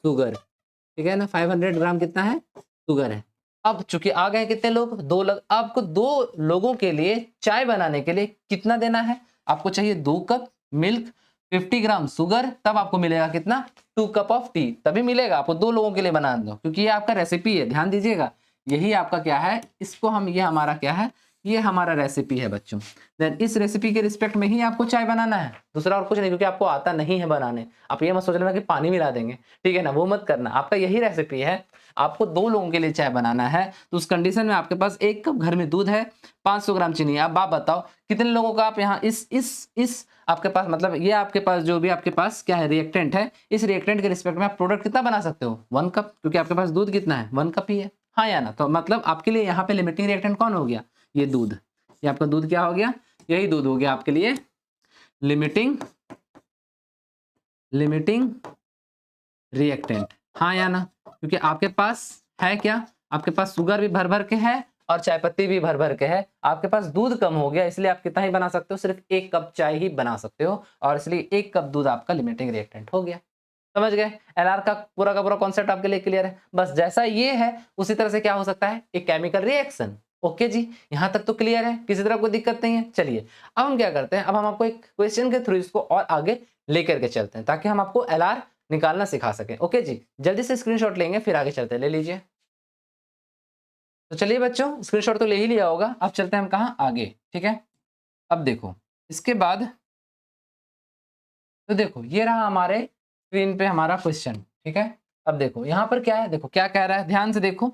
शुगर, ठीक है ना, 500 ग्राम कितना है, शुगर है। अब चूंकि आ गए कितने लोग, 2 लोग, आपको 2 लोगों के लिए चाय बनाने के लिए कितना देना है, आपको चाहिए 2 कप मिल्क, 50 ग्राम शुगर, तब आपको मिलेगा कितना, 2 कप ऑफ टी, तभी मिलेगा आपको 2 लोगों के लिए बना दो, क्योंकि ये आपका रेसिपी है, ध्यान दीजिएगा, यही आपका क्या है, इसको हम, ये हमारा क्या है, ये हमारा रेसिपी है बच्चों। देन इस रेसिपी के रिस्पेक्ट में ही आपको चाय बनाना है, दूसरा और कुछ नहीं, क्योंकि आपको आता नहीं है बनाने। आप ये मत सोच लेना कि पानी मिला देंगे, ठीक है ना, वो मत करना। आपका यही रेसिपी है, आपको 2 लोगों के लिए चाय बनाना है, तो उस कंडीशन में आपके पास 1 कप घर में दूध है, 500 ग्राम चीनी है। अब आप बताओ कितने लोगों का आप यहाँ इस आपके पास, मतलब ये आपके पास जो भी आपके पास क्या है रिएक्टेंट है, इस रिएक्टेंट के रिस्पेक्ट में आप प्रोडक्ट कितना बना सकते हो? 1 कप, क्योंकि आपके पास दूध कितना है? 1 कप ही है, हाँ या ना? तो मतलब आपके लिए यहाँ पे लिमिटिंग रिएक्टेंट कौन हो गया? ये दूध। ये आपका दूध क्या हो गया? यही दूध हो गया आपके लिए लिमिटिंग रिएक्टेंट, हाँ या ना? क्योंकि आपके पास है क्या? आपके पास शुगर भी भर भर के है और चाय पत्ती भी भर भर के है। आपके पास दूध कम हो गया, इसलिए आप कितना ही बना सकते हो? सिर्फ 1 कप चाय ही बना सकते हो, और इसलिए 1 कप दूध आपका लिमिटिंग रिएक्टेंट हो गया। समझ गए? एलआर का पूरा कॉन्सेप्ट आपके लिए क्लियर है। बस जैसा ये है उसी तरह से क्या हो सकता है? एक केमिकल रिएक्शन। ओके जी, यहां तक तो क्लियर है, किसी तरह कोई दिक्कत नहीं है। चलिए अब हम क्या करते हैं, अब हम आपको एक क्वेश्चन के थ्रू इसको और आगे लेकर के चलते हैं, ताकि हम आपको एलआर निकालना सिखा सकें। ओके जी, जल्दी से स्क्रीनशॉट लेंगे, फिर आगे चलते हैं। ले लीजिए। तो चलिए बच्चों, स्क्रीनशॉट तो ले ही लिया होगा, अब चलते हैं हम कहाँ? आगे, ठीक है। अब देखो इसके बाद, तो देखो ये रहा हमारे स्क्रीन पे हमारा क्वेश्चन, ठीक है। अब देखो यहाँ पर क्या है, देखो क्या कह रहा है, ध्यान से देखो,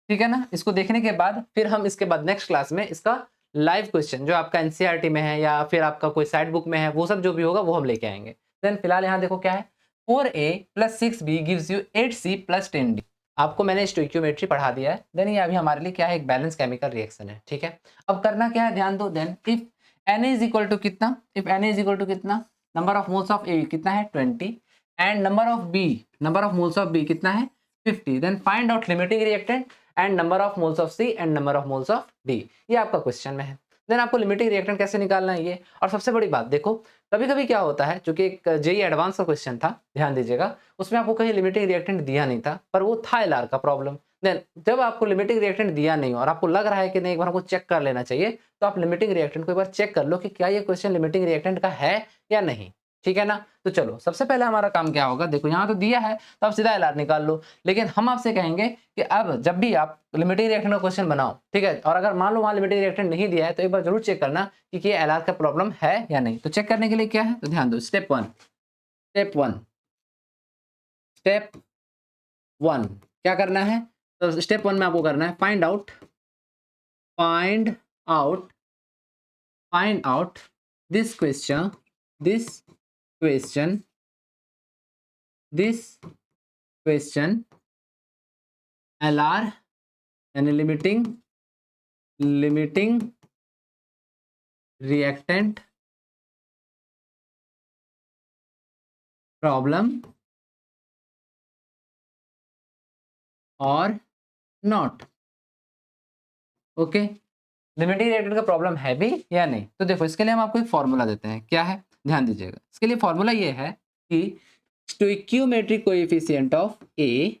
ठीक है ना। इसको देखने के बाद फिर हम इसके बाद नेक्स्ट क्लास में इसका लाइव क्वेश्चन जो आपका एनसीईआरटी में है या फिर आपका कोई साइड बुक में है, वो सब जो भी होगा वो हम लेके आएंगे। देन फिलहाल यहाँ देखो क्या है, 4a + 6b gives you 8c + 10d। आपको मैंने स्टोइकियोमेट्री पढ़ा दिया है। देन ये अभी हमारे लिए क्या है, एक बैलेंस केमिकल रिएक्शन है, ठीक है। अब करना क्या है, ध्यान दो। Then if Na is equal to कितना, if Na is equal to कितना, number of moles of A कितना है 20 and number of moles of B कितना है 50। Then find out limiting reactant and number of moles of C and number of moles of D. ये आपका क्वेश्चन में है। देन आपको लिमिटिंग रिएक्टेंट कैसे निकालना है ये। और सबसे बड़ी बात देखो, कभी कभी क्या होता है, जो कि एक जेई एडवांस का क्वेश्चन था, ध्यान दीजिएगा, उसमें आपको कहीं लिमिटिंग रिएक्टेंट दिया नहीं था, पर वो था एलआर का प्रॉब्लम। देन जब आपको लिमिटिंग रिएक्टेंट दिया नहीं और आपको लग रहा है कि नहीं एक बार हमको चेक कर लेना चाहिए, तो आप लिमिटिंग रिएक्टेंट को एक बार चेक कर लो कि क्या ये क्वेश्चन लिमिटिंग रिएक्टेंट का है या नहीं, ठीक है ना। तो चलो सबसे पहले हमारा काम क्या होगा, देखो यहाँ तो दिया है तो आप सीधा एलआर निकाल लो। लेकिन हम आपसे कहेंगे कि अब जब भी आप लिमिटिंग रिएक्टेंट का क्वेश्चन बनाओ, ठीक है, और अगर मान लो वहां लिमिटिंग रिएक्टेंट नहीं दिया है, तो एक बार जरूर चेक करना कि ये एलआर का प्रॉब्लम है या नहीं। तो चेक करने के लिए क्या है, तो ध्यान दो, स्टेप वन क्या करना है। तो स्टेप 1 में आपको करना है find out this question LR यानी लिमिटिंग रिएक्टेंट प्रॉब्लम और नॉट। ओके, लिमिटिंग रिएक्टेंट का प्रॉब्लम है भी या नहीं। तो देखो इसके लिए हम आपको एक फॉर्मूला देते हैं, क्या है, ध्यान दीजिएगा। इसके लिए फॉर्मूला ये है कि stoichiometric coefficient of A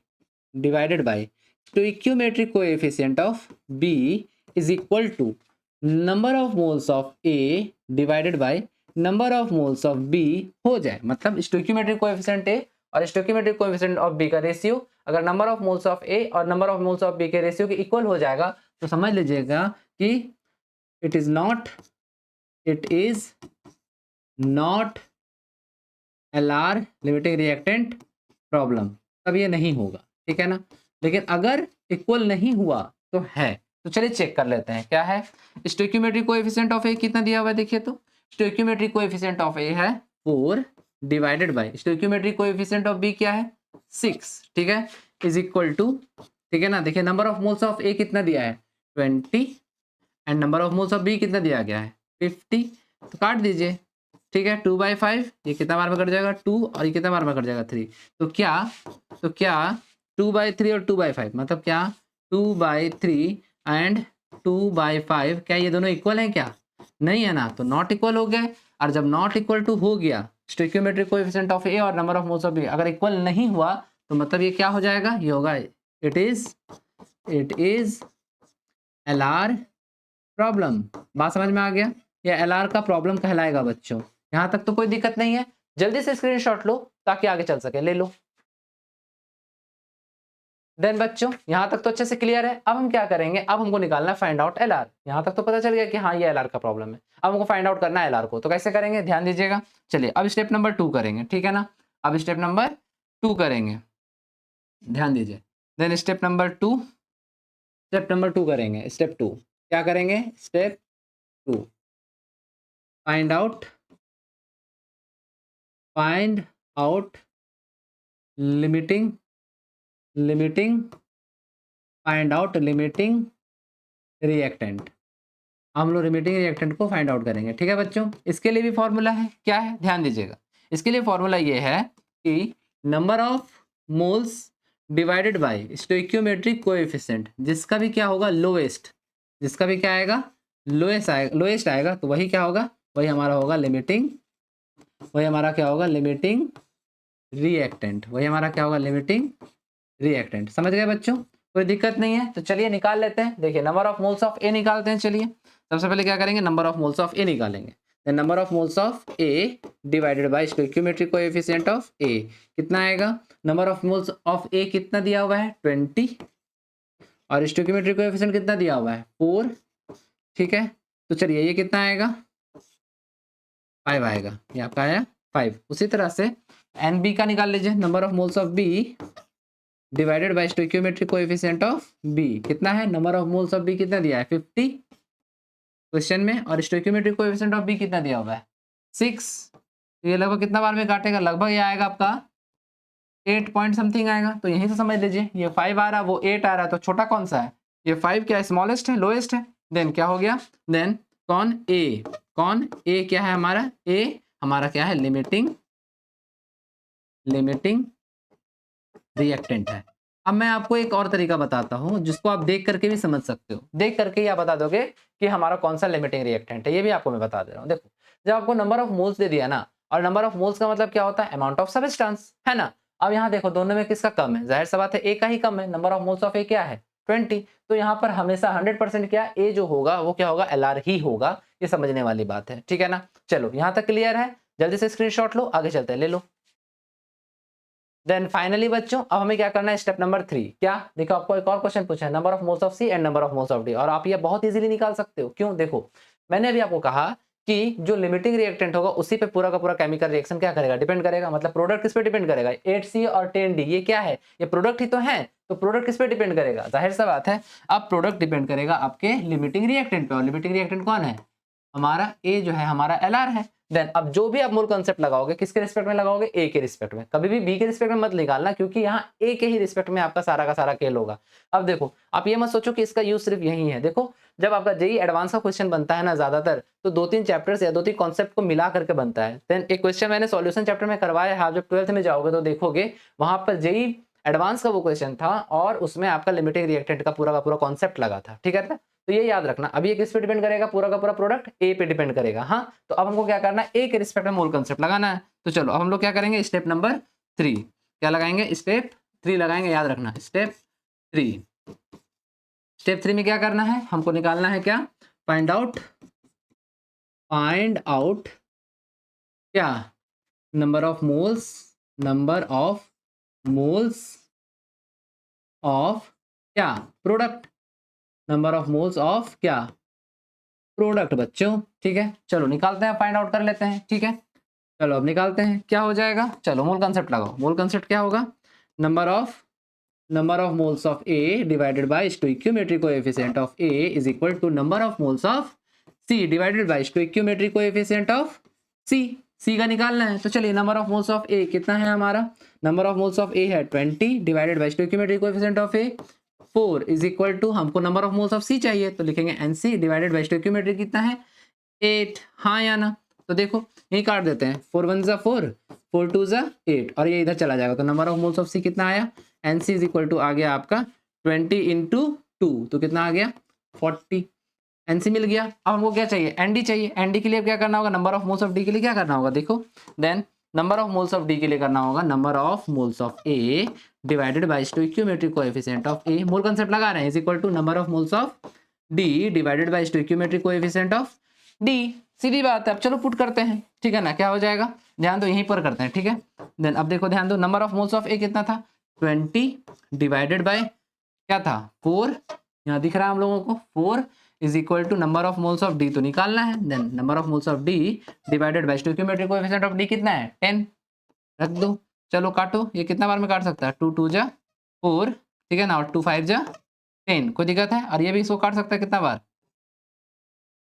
divided by stoichiometric coefficient of B is equal to number of moles of A divided by number of moles of B हो जाए। मतलब स्टोइकियोमेट्रिक कोएफिशिएंट ए और स्टोइकियोमेट्रिक कोएफिशिएंट ऑफ बी का रेशियो अगर number of moles of A और number of moles of B के रेशियो के इक्वल हो जाएगा, तो समझ लीजिएगा कि it is not LR limiting reactant problem, तब ये नहीं होगा, ठीक है ना। लेकिन अगर इक्वल नहीं हुआ तो है। तो चलिए चेक कर लेते हैं क्या है। स्टोइकियोमेट्रिक कोएफिशिएंट ऑफ ए कितना दिया हुआ है, देखिए तो स्टोइकियोमेट्रिक कोएफिशिएंट ऑफ ए है 4 divided by stoichiometric coefficient of B क्या है 6, ठीक है, इज इक्वल टू, ठीक है ना। देखिए number of moles of A कितना दिया है 20 and number of moles of B कितना दिया गया है 50। तो काट दीजिए, ठीक है, 2/5, ये कितना बार में कट जाएगा 2 और ये कितना बार में कट जाएगा 3। तो क्या 2/3 और 2/5 मतलब क्या 2/3 एंड 2/5, क्या ये दोनों इक्वल हैं क्या, नहीं है ना, तो नॉट इक्वल हो गए। और जब नॉट इक्वल टू हो गया स्टोइकियोमेट्रिक कोएफिशिएंट ऑफ ए और number of moles of B अगर इक्वल नहीं हुआ, तो मतलब ये क्या हो जाएगा, ये होगा इट इज एलआर प्रॉब्लम। बात समझ में आ गया, ये एलआर का प्रॉब्लम कहलाएगा बच्चों। यहां तक तो कोई दिक्कत नहीं है। जल्दी से स्क्रीनशॉट लो ताकि आगे चल सके, ले लो। देन बच्चों यहाँ तक तो अच्छे से क्लियर है। अब हम क्या करेंगे, अब हमको निकालना है फाइंड आउट एलआर। यहाँ तक तो पता चल गया कि हाँ ये एलआर का प्रॉब्लम है। अब हमको फाइंड आउट करना है एलआर को, तो कैसे करेंगे ध्यान दीजिएगा। चलिए अब स्टेप नंबर 2 करेंगे, ठीक है ना। अब स्टेप नंबर 2 करेंगे, ध्यान दीजिए। देन स्टेप नंबर 2 करेंगे। स्टेप 2 क्या करेंगे, step 2 find out limiting find out limiting reactant. हम लोग लिमिटिंग रिएक्टेंट को फाइंड आउट करेंगे, ठीक है बच्चों। इसके लिए भी फॉर्मूला है, क्या है ध्यान दीजिएगा। इसके लिए फॉर्मूला ये है कि number of moles divided by stoichiometric coefficient, जिसका भी क्या होगा लोएस्ट, जिसका भी क्या आएगा लोएस्ट आएगा, तो वही क्या होगा, वही हमारा होगा लिमिटिंग, वही हमारा क्या होगा लिमिटिंग रिएक्टेंट, वही हमारा क्या होगा लिमिटिंग रिएक्टेंट। समझ गए बच्चों, कोई दिक्कत नहीं है। तो चलिए निकाल लेते हैं। देखिए number of moles of A निकालते हैं। चलिए सबसे पहले क्या करेंगे, number of moles of A निकालेंगे। Number of moles of A divided by stoichiometric coefficient of A कितना आएगा। Number of moles of A कितना दिया हुआ है 20 और स्टोइकियोमेट्रिक कोएफिशिएंट कितना दिया हुआ है 4, ठीक है। तो चलिए ये कितना आएगा 5 आएगा, ये आपका आया 5। उसी तरह से एन बी का निकाल लीजिए। Number of moles of B divided by stoichiometric coefficient of B कितना है, number of moles of B कितना दिया है 50 क्वेश्चन में, और स्टोइकियोमेट्रिक कोएफिशिएंट ऑफ बी कितना दिया हुआ है 6। तो ये लगभग कितना बार में काटेगा, लगभग ये आएगा आपका 8 पॉइंट समथिंग आएगा। तो यहीं से समझ लीजिए ये 5 आ रहा है, वो 8 आ रहा है, तो छोटा कौन सा है, ये 5 क्या स्मॉलेस्ट है, लोएस्ट है। देन क्या हो गया, देन कौन ए क्या है हमारा, ए हमारा क्या है लिमिटिंग रिएक्टेंट है। अब मैं आपको एक और तरीका बताता हूं जिसको आप देख करके भी समझ सकते हो। देख करके ही आप बता दोगे कि हमारा कौन सा लिमिटिंग रिएक्टेंट है, ये भी आपको मैं बता दे रहा हूं। देखो जब आपको नंबर ऑफ मोल्स दे दिया ना, और नंबर ऑफ मोल्स का मतलब क्या होता है अमाउंट ऑफ सब्सटेंस, है ना। अब यहाँ देखो दोनों में किसका कम है, जाहिर सा बात है ए का ही कम है। नंबर ऑफ मोल्स ऑफ ए क्या है 20, तो यहाँ पर हमेशा 100% क्या ए जो होगा वो क्या होगा एलआर ही होगा। ये समझने वाली बात है, ठीक है ना। चलो यहाँ तक क्लियर है, जल्दी से स्क्रीनशॉट लो, आगे चलते हैं, ले लो। देन फाइनली बच्चों अब हमें क्या करना है, स्टेप नंबर 3 क्या, देखो आपको एक और क्वेश्चन पूछा है, number of moles of C and number of moles of D, और आप ये बहुत इजीली निकाल सकते हो। क्यों, देखो मैंने अभी आपको कहा कि जो लिमिटिंग रिएक्टेंट होगा उसी पे पूरा का पूरा केमिकल रिएक्शन क्या करेगा, डिपेंड करेगा। मतलब प्रोडक्ट किस पे डिपेंड करेगा, 8C और 10D ये क्या है, ये प्रोडक्ट ही तो है। तो प्रोडक्ट किस पे डिपेंड करेगा, जाहिर सा बात है अब प्रोडक्ट डिपेंड करेगा आपके लिमिटिंग रिएक्टेंट पे, और लिमिटिंग रिएक्टेंट कौन है हमारा ए जो है हमारा एलआर है। देन अब जो भी आप मोल कांसेप्ट लगाओगे किसके रिस्पेक्ट में लगाओगे, ए के रिस्पेक्ट में, कभी भी बी के रिस्पेक्ट में मत निकालना, क्योंकि यहाँ ए के ही रिस्पेक्ट में आपका सारा का सारा केल होगा। अब देखो आप ये मत सोचो कि इसका यूज सिर्फ यही है। देखो जब आपका जेई एडवांस का क्वेश्चन बनता है ना ज्यादातर, तो 2-3 चैप्टर्स या 2-3 कॉन्सेप्ट को मिला करके बनता है। देन एक क्वेश्चन मैंने सॉल्यूशन चैप्टर में करवाया है, आप जब 12th में जाओगे तो देखोगे वहां पर जेई एडवांस का वो क्वेश्चन था, और उसमें आपका लिमिटिंग रिएक्टेंट का पूरा कॉन्सेप्ट लगा था, ठीक है ना। तो ये याद रखना। अभी ये किस पे डिपेंड करेगा, पूरा का पूरा प्रोडक्ट ए पे डिपेंड करेगा। हाँ तो अब हमको क्या करना है, ए के रिस्पेक्ट में मोल कांसेप्ट लगाना है। तो चलो अब हम लोग क्या करेंगे, स्टेप नंबर 3 क्या लगाएंगे, स्टेप 3 लगाएंगे, याद रखना स्टेप 3 में क्या करना है, हमको निकालना है क्या, फाइंड आउट क्या, नंबर ऑफ मोल्स ऑफ क्या product, number of moles of क्या प्रोडक्ट बच्चों, ठीक है। चलो निकालते हैं, फाइंड आउट कर लेते हैं, ठीक है। चलो अब निकालते हैं क्या हो जाएगा, चलो मोल कांसेप्ट लगाओ। मोल कांसेप्ट क्या होगा, number of moles of A divided by stoichiometric coefficient of A is equal to number of moles of C divided by stoichiometric coefficient of C का निकालना है। तो चलिए number of moles of A कितना है हमारा, number of moles of A है 20 divided by stoichiometric coefficient of A 4 is equal to, हमको number of moles of C चाहिए तो लिखेंगे एनसी डिवाइडेड बाय स्टोइकियोमेट्रिक कितना है 8, हाँ या ना। तो देखो यही काट देते हैं, 4 1 ज़ा 4, 4 2 ज़ा 8, और ये इधर चला जाएगा। तो नंबर ऑफ मोल्स ऑफ सी कितना आया, एनसी इज इक्वल टू आ गया आपका 20 × 2, तो कितना आ गया 40, एनसी मिल गया। अब हमको क्या चाहिए, एनडी चाहिए। एनडी के लिए क्या करना होगा, number of moles of D के लिए क्या करना होगा, देखो then number of moles of D के लिए करना होगा number of moles of A divided by stoichiometric coefficient of A, mole concept लगा रहे हैं, is equal to number of moles of D divided by stoichiometric coefficient of D. सीधी बात है, अब चलो पुट करते हैं, ठीक है ना। क्या हो जाएगा, ध्यान दो यहीं पर करते हैं, ठीक है। देन अब देखो ध्यान दो, number of moles of A कितना था 20 डिवाइडेड बाय क्या था 4, यहाँ दिख रहा है हम लोगों को 4 is equal to number of moles of D तो निकालना है, then number of moles of D divided by stoichiometric coefficient of D कितना है 10, रख दो। चलो काटो, ये कितना बार में काट सकता है 2 2 जा 4, ठीक है ना, और 2 5 जा 10, कोई दिक्कत है? और ये भी इसको काट सकता है कितना बार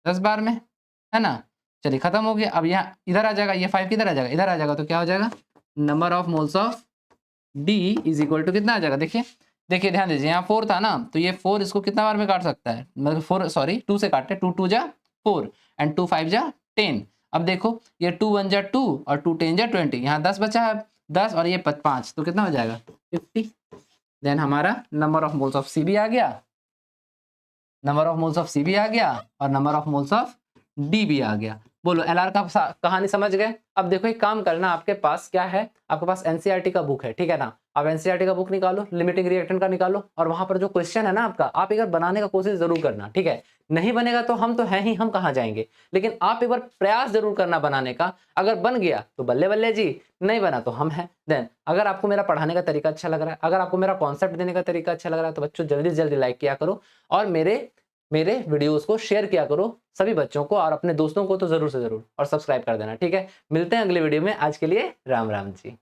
10 बार में, है ना। चलिए खत्म हो गया। अब यहाँ इधर आ जाएगा, ये 5 किधर आ जाएगा, इधर आ जाएगा, तो क्या हो जाएगा number of moles of D is equal to कितना आ जाएगा, देखिए देखिए ध्यान दीजिए, यहाँ 4 था ना, तो ये 4 इसको कितना बार में काट सकता है, मतलब 4 सॉरी 2 से काटे, 2 2 जा 4 एंड 2 5 जा 10। अब देखो ये 2 1 जा 2 और 2 10 जा 20, यहाँ 10 बचा है 10 और ये 5, तो कितना हो जाएगा 50। देन हमारा नंबर ऑफ मोल्स ऑफ सी भी आ गया, नंबर ऑफ मोल्स ऑफ सी भी आ गया और number of moles of D भी आ गया। बोलो एलआर का कहानी समझ गए। अब देखो एक काम करना, आपके पास क्या है, आपके पास एनसीईआरटी का बुक है, ठीक है ना, आप एनसीईआरटी का बुक निकालो, लिमिटिंग रिएक्टेंट का निकालो, और वहां पर जो क्वेश्चन है ना आपका, आप एक बार बनाने का कोशिश जरूर करना, ठीक है। नहीं बनेगा तो हम तो है ही, हम कहाँ जाएंगे, लेकिन आप एक बार प्रयास जरूर करना बनाने का। अगर बन गया तो बल्ले बल्ले जी, नहीं बना तो हम हैं। देन अगर आपको मेरा पढ़ाने का तरीका अच्छा लग रहा है, अगर आपको मेरा कॉन्सेप्ट देने का तरीका अच्छा लग रहा है, तो बच्चों जल्दी से जल्दी लाइक किया करो और मेरे वीडियोस को शेयर किया करो सभी बच्चों को, और अपने दोस्तों को तो जरूर से जरूर, और सब्सक्राइब कर देना, ठीक है। मिलते हैं अगले वीडियो में, आज के लिए राम राम जी।